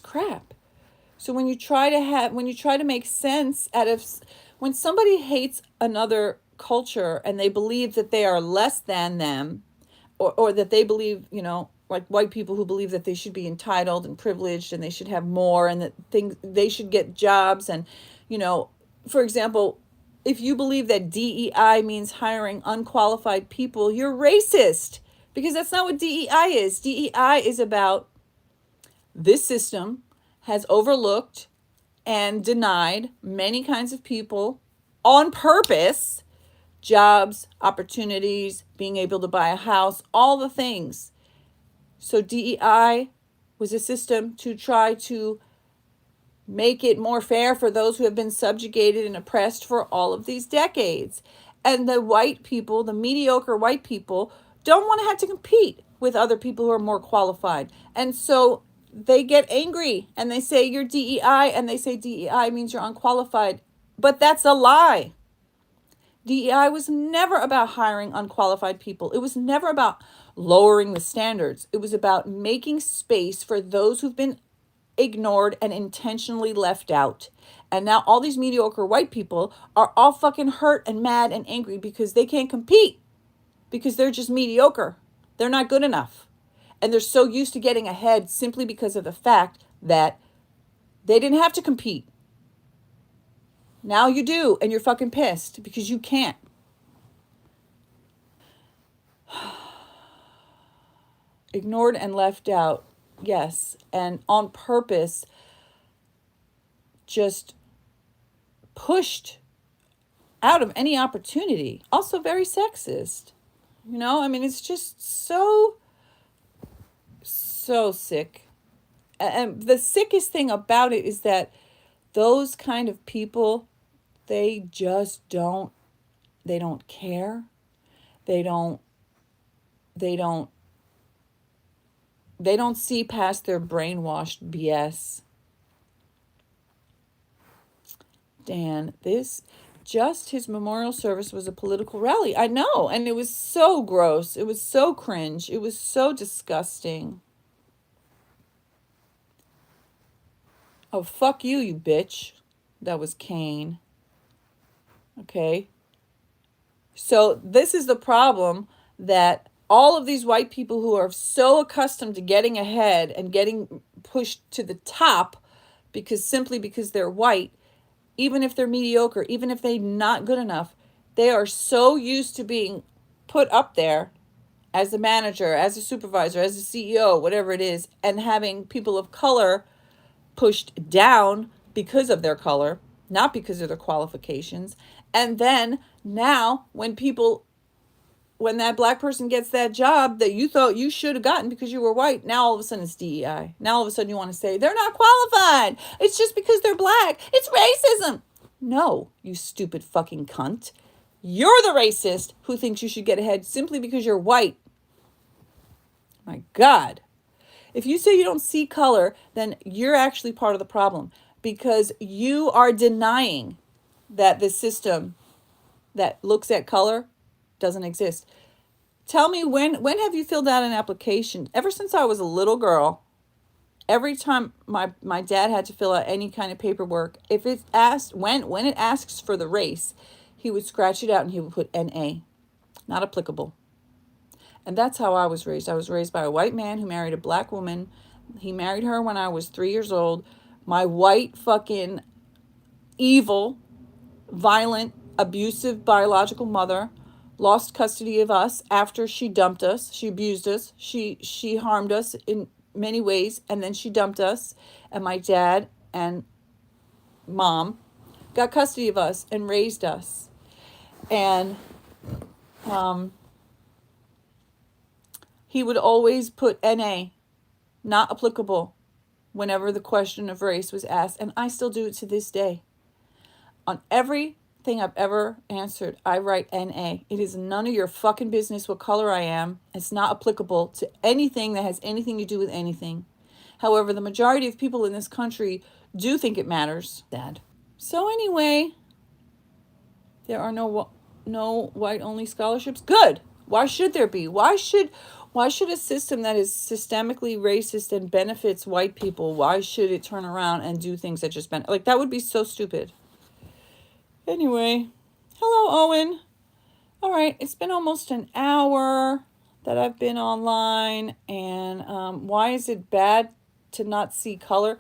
crap. So when you try to make sense out of, when somebody hates another culture and they believe that they are less than them, or that they believe, like white people who believe that they should be entitled and privileged and they should have more and that things, they should get jobs. And, for example, if you believe that DEI means hiring unqualified people, you're racist, because that's not what DEI is. DEI is about, this system has overlooked and denied many kinds of people on purpose jobs, opportunities, being able to buy a house, all the things. So DEI was a system to try to make it more fair for those who have been subjugated and oppressed for all of these decades. And the white people, the mediocre white people, don't want to have to compete with other people who are more qualified. And so they get angry and they say, you're DEI, and they say DEI means you're unqualified. But that's a lie. DEI was never about hiring unqualified people. It was never about lowering the standards. It was about making space for those who've been ignored and intentionally left out. And now all these mediocre white people are all fucking hurt and mad and angry because they can't compete, because they're just mediocre. They're not good enough. And they're so used to getting ahead simply because of the fact that they didn't have to compete. Now you do, and you're fucking pissed because you can't. Ignored and left out. Yes. And on purpose, just pushed out of any opportunity. Also very sexist. It's just so sick. And the sickest thing about it is that those kind of people, they just don't care. They don't see past their brainwashed BS. Dan, his memorial service was a political rally. I know. And it was so gross. It was so cringe. It was so disgusting. Oh, fuck you, you bitch. That was Kane. Okay. So this is the problem, that all of these white people who are so accustomed to getting ahead and getting pushed to the top simply because they're white, even if they're mediocre, even if they're not good enough, they are so used to being put up there as a manager, as a supervisor, as a CEO, whatever it is, and having people of color pushed down because of their color, not because of their qualifications. And then now when that black person gets that job that you thought you should have gotten because you were white, now all of a sudden it's DEI. Now all of a sudden you want to say they're not qualified. It's just because they're black. It's racism. No, you stupid fucking cunt. You're the racist who thinks you should get ahead simply because you're white. My God. If you say you don't see color, then you're actually part of the problem, because you are denying that the system that looks at color doesn't exist. Tell me, when have you filled out an application? Ever since I was a little girl, every time my dad had to fill out any kind of paperwork, if it asked, when it asks for the race, he would scratch it out and he would put NA, not applicable. And that's how I was raised. I was raised by a white man who married a black woman. He married her when I was 3 years old. My white fucking evil, violent, abusive biological mother lost custody of us after she dumped us. She abused us. She harmed us in many ways, and then she dumped us. And my dad and mom got custody of us and raised us. And he would always put NA, not applicable, whenever the question of race was asked. And I still do it to this day. On everything I've ever answered, I write NA. It is none of your fucking business what color I am. It's not applicable to anything that has anything to do with anything. However, the majority of people in this country do think it matters. Dad. So anyway, there are no white only scholarships. Good. Why should there be? Why should Why should a system that is systemically racist and benefits white people, why should it turn around and do things that just like, that would be so stupid. Anyway, hello, Owen. All right, it's been almost an hour that I've been online, and why is it bad to not see color?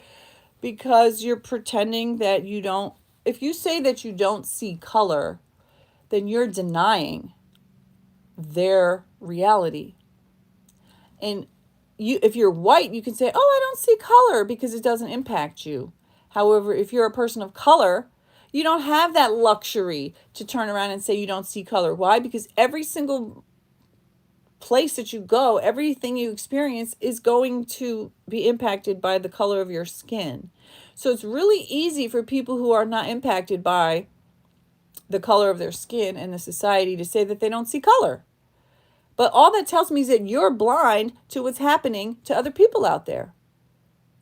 Because you're pretending that you don't. If you say that you don't see color, then you're denying their reality. And if you're white, you can say, "Oh, I don't see color," because it doesn't impact you. However, if you're a person of color, you don't have that luxury to turn around and say you don't see color. Why? Because every single place that you go, everything you experience is going to be impacted by the color of your skin. So it's really easy for people who are not impacted by the color of their skin and the society to say that they don't see color. But all that tells me is that you're blind to what's happening to other people out there.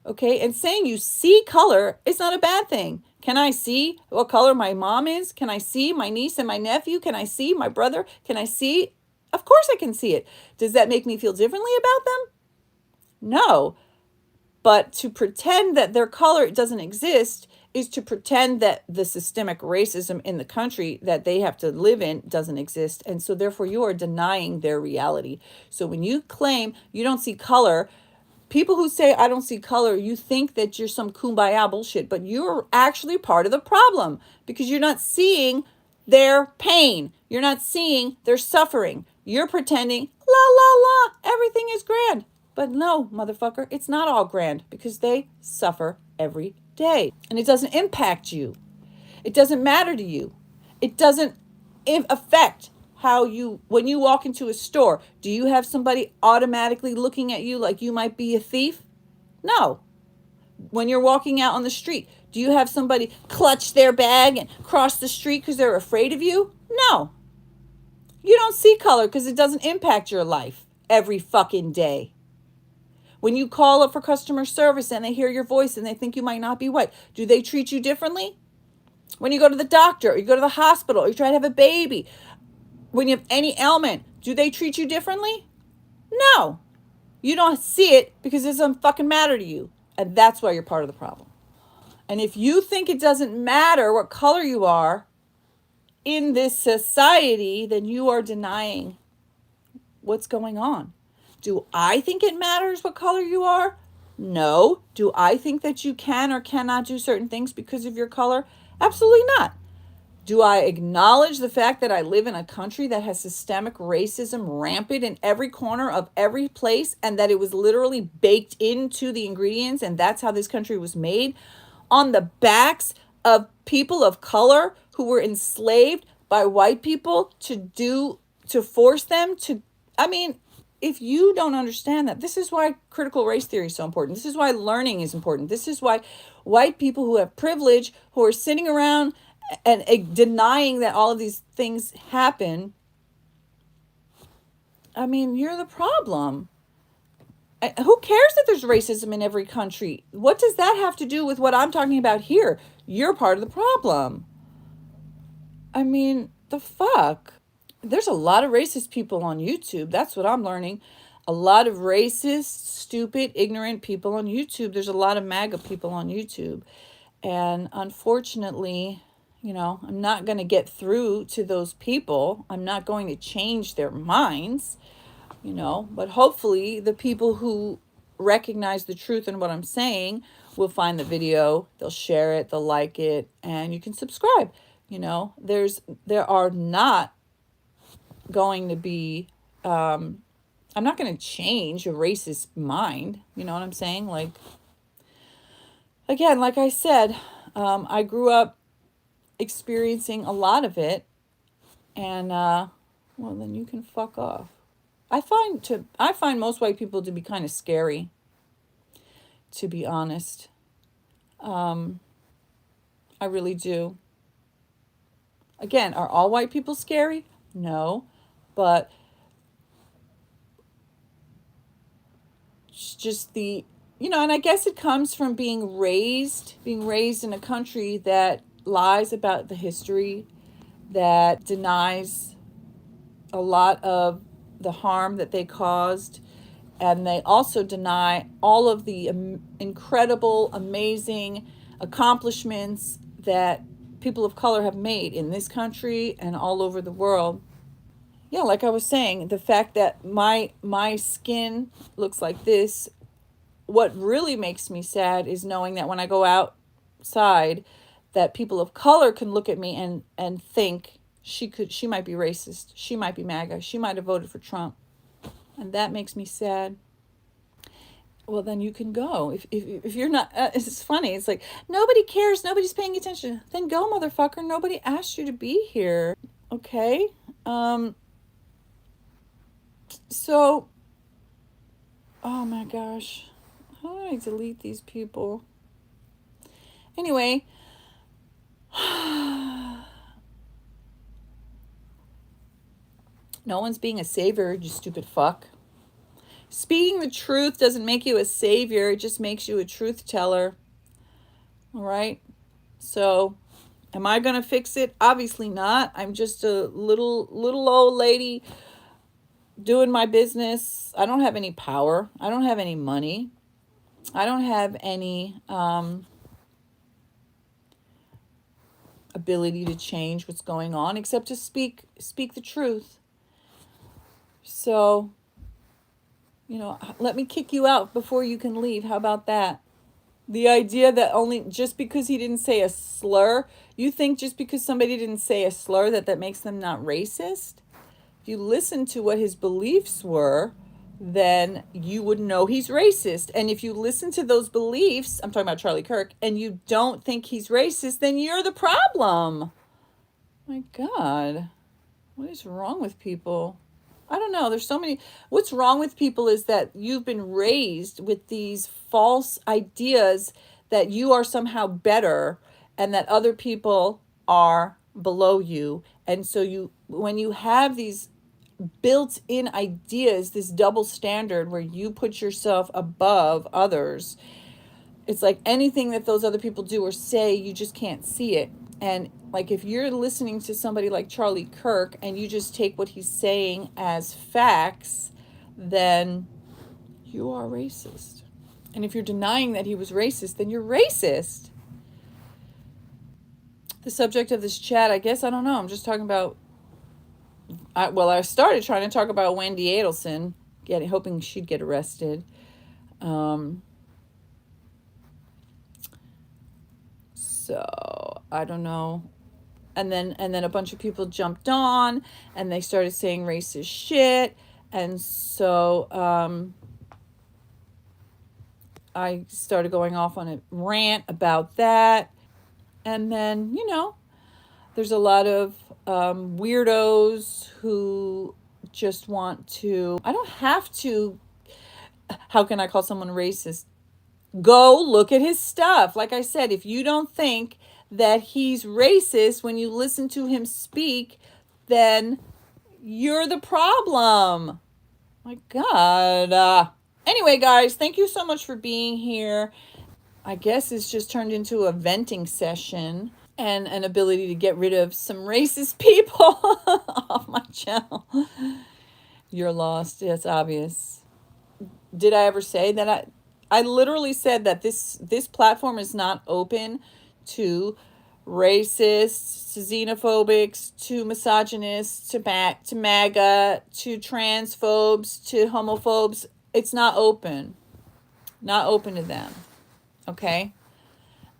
Okay? And saying you see color is not a bad thing. Can I see what color my mom is? Can I see my niece and my nephew? Can I see my brother? Can I see? Of course I can see it. Does that make me feel differently about them? No. But to pretend that their color doesn't exist is to pretend that the systemic racism in the country that they have to live in doesn't exist. And so therefore you are denying their reality. So when you claim you don't see color, people who say I don't see color, you think that you're some kumbaya bullshit, but you're actually part of the problem because you're not seeing their pain. You're not seeing their suffering. You're pretending, la, la, la, everything is grand. But no, motherfucker, it's not all grand because they suffer every day. And it doesn't impact you. It doesn't matter to you. It doesn't affect how you, when you walk into a store, do you have somebody automatically looking at you like you might be a thief? No. When you're walking out on the street, do you have somebody clutch their bag and cross the street because they're afraid of you? No. You don't see color because it doesn't impact your life every fucking day. When you call up for customer service and they hear your voice and they think you might not be white, do they treat you differently? When you go to the doctor or you go to the hospital or you try to have a baby, when you have any ailment, do they treat you differently? No. You don't see it because it doesn't fucking matter to you. And that's why you're part of the problem. And if you think it doesn't matter what color you are in this society, then you are denying what's going on. Do I think it matters what color you are? No. Do I think that you can or cannot do certain things because of your color? Absolutely not. Do I acknowledge the fact that I live in a country that has systemic racism rampant in every corner of every place and that it was literally baked into the ingredients and that's how this country was made on the backs of people of color who were enslaved by white people to force them to, I mean, if you don't understand that, this is why critical race theory is so important. This is why learning is important. This is why white people who have privilege, who are sitting around and denying that all of these things happen, I mean, you're the problem. Who cares that there's racism in every country? What does that have to do with what I'm talking about here? You're part of the problem. I mean, the fuck? There's a lot of racist people on YouTube. That's what I'm learning. A lot of racist, stupid, ignorant people on YouTube. There's a lot of MAGA people on YouTube. And unfortunately, you know, I'm not going to get through to those people. I'm not going to change their minds, you know, but hopefully the people who recognize the truth in what I'm saying will find the video, they'll share it, they'll like it, and you can subscribe. You know, there are not going to be, I'm not going to change a racist mind. You know what I'm saying? Like, again, like I said, I grew up experiencing a lot of it, and well, then you can fuck off. I find most white people to be kind of scary, to be honest. I really do. Again, are all white people scary? No, but just the, you know, and I guess it comes from being raised in a country that lies about the history, that denies a lot of the harm that they caused, and they also deny all of the incredible, amazing accomplishments that people of color have made in this country and all over the world. Yeah, like I was saying, the fact that my skin looks like this, what really makes me sad is knowing that when I go outside, that people of color can look at me and think she might be racist, she might be MAGA, she might have voted for Trump, and that makes me sad. Well, then you can go. If you're not, it's funny. It's like, nobody cares. Nobody's paying attention. Then go, motherfucker. Nobody asked you to be here. Okay. So, oh my gosh. How do I delete these people? Anyway. No one's being a savior, you stupid fuck. Speaking the truth doesn't make you a savior. It just makes you a truth teller. All right? So, am I going to fix it? Obviously not. I'm just a little old lady doing my business. I don't have any power. I don't have any money. I don't have any ability to change what's going on except to speak the truth. So, let me kick you out before you can leave. How about that? The idea that only just because he didn't say a slur, you think just because somebody didn't say a slur that makes them not racist? If you listen to what his beliefs were, then you would know he's racist. And if you listen to those beliefs, I'm talking about Charlie Kirk, and you don't think he's racist, then you're the problem. My God, what is wrong with people? I don't know. There's so many. What's wrong with people is that you've been raised with these false ideas that you are somehow better and that other people are below you. And so when you have these built-in ideas, this double standard where you put yourself above others, it's like anything that those other people do or say, you just can't see it. And like if you're listening to somebody like Charlie Kirk and you just take what he's saying as facts, then you are racist. And if you're denying that he was racist, then you're racist. The subject of this chat, I guess, I don't know. I'm just talking about, I started trying to talk about Wendy Adelson, hoping she'd get arrested. So I don't know. And then a bunch of people jumped on and they started saying racist shit. And so I started going off on a rant about that. And then, there's a lot of weirdos who just want to, I don't have to, how can I call someone racist? Go look at his stuff. Like I said, if you don't think that he's racist when you listen to him speak, then you're the problem. My God. Anyway, guys, thank you so much for being here. I guess it's just turned into a venting session and an ability to get rid of some racist people off my channel. You're lost. It's obvious. Did I ever say that? I literally said that this platform is not open to racists, to xenophobics, to misogynists, to MAGA, to transphobes, to homophobes. It's not open. Not open to them. Okay?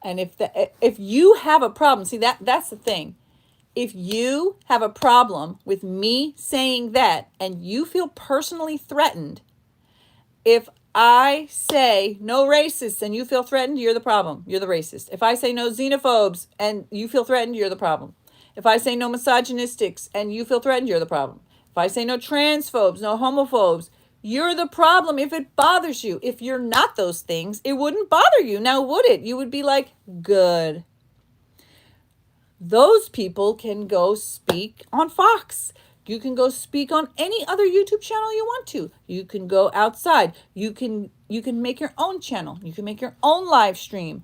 And if you have a problem, see that's the thing. If you have a problem with me saying that and you feel personally threatened, if I say no racists and you feel threatened, you're the problem. You're the racist. If I say no xenophobes and you feel threatened, you're the problem. If I say no misogynistics and you feel threatened, you're the problem. If I say no transphobes, no homophobes, you're the problem if it bothers you. If you're not those things, it wouldn't bother you. Now, would it? You would be like, good. Those people can go speak on Fox. You can go speak on any other YouTube channel you want to. You can go outside. You can make your own channel. You can make your own live stream.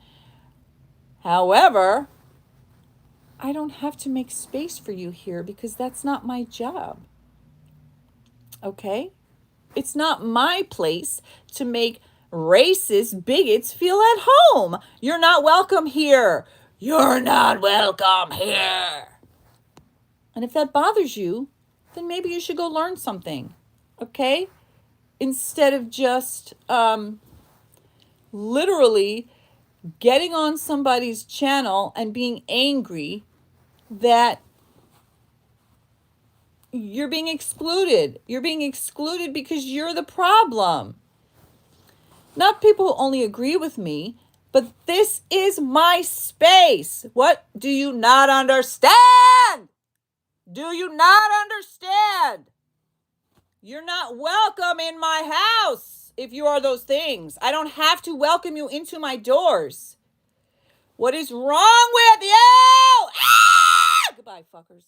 However, I don't have to make space for you here because that's not my job. Okay? It's not my place to make racist bigots feel at home. You're not welcome here. You're not welcome here. And if that bothers you, then maybe you should go learn something. Okay? Instead of just literally getting on somebody's channel and being angry that you're being excluded. You're being excluded because you're the problem. Not people who only agree with me, but this is my space. What do you not understand? Do you not understand? You're not welcome in my house if you are those things. I don't have to welcome you into my doors. What is wrong with you? Ah! Goodbye, fuckers.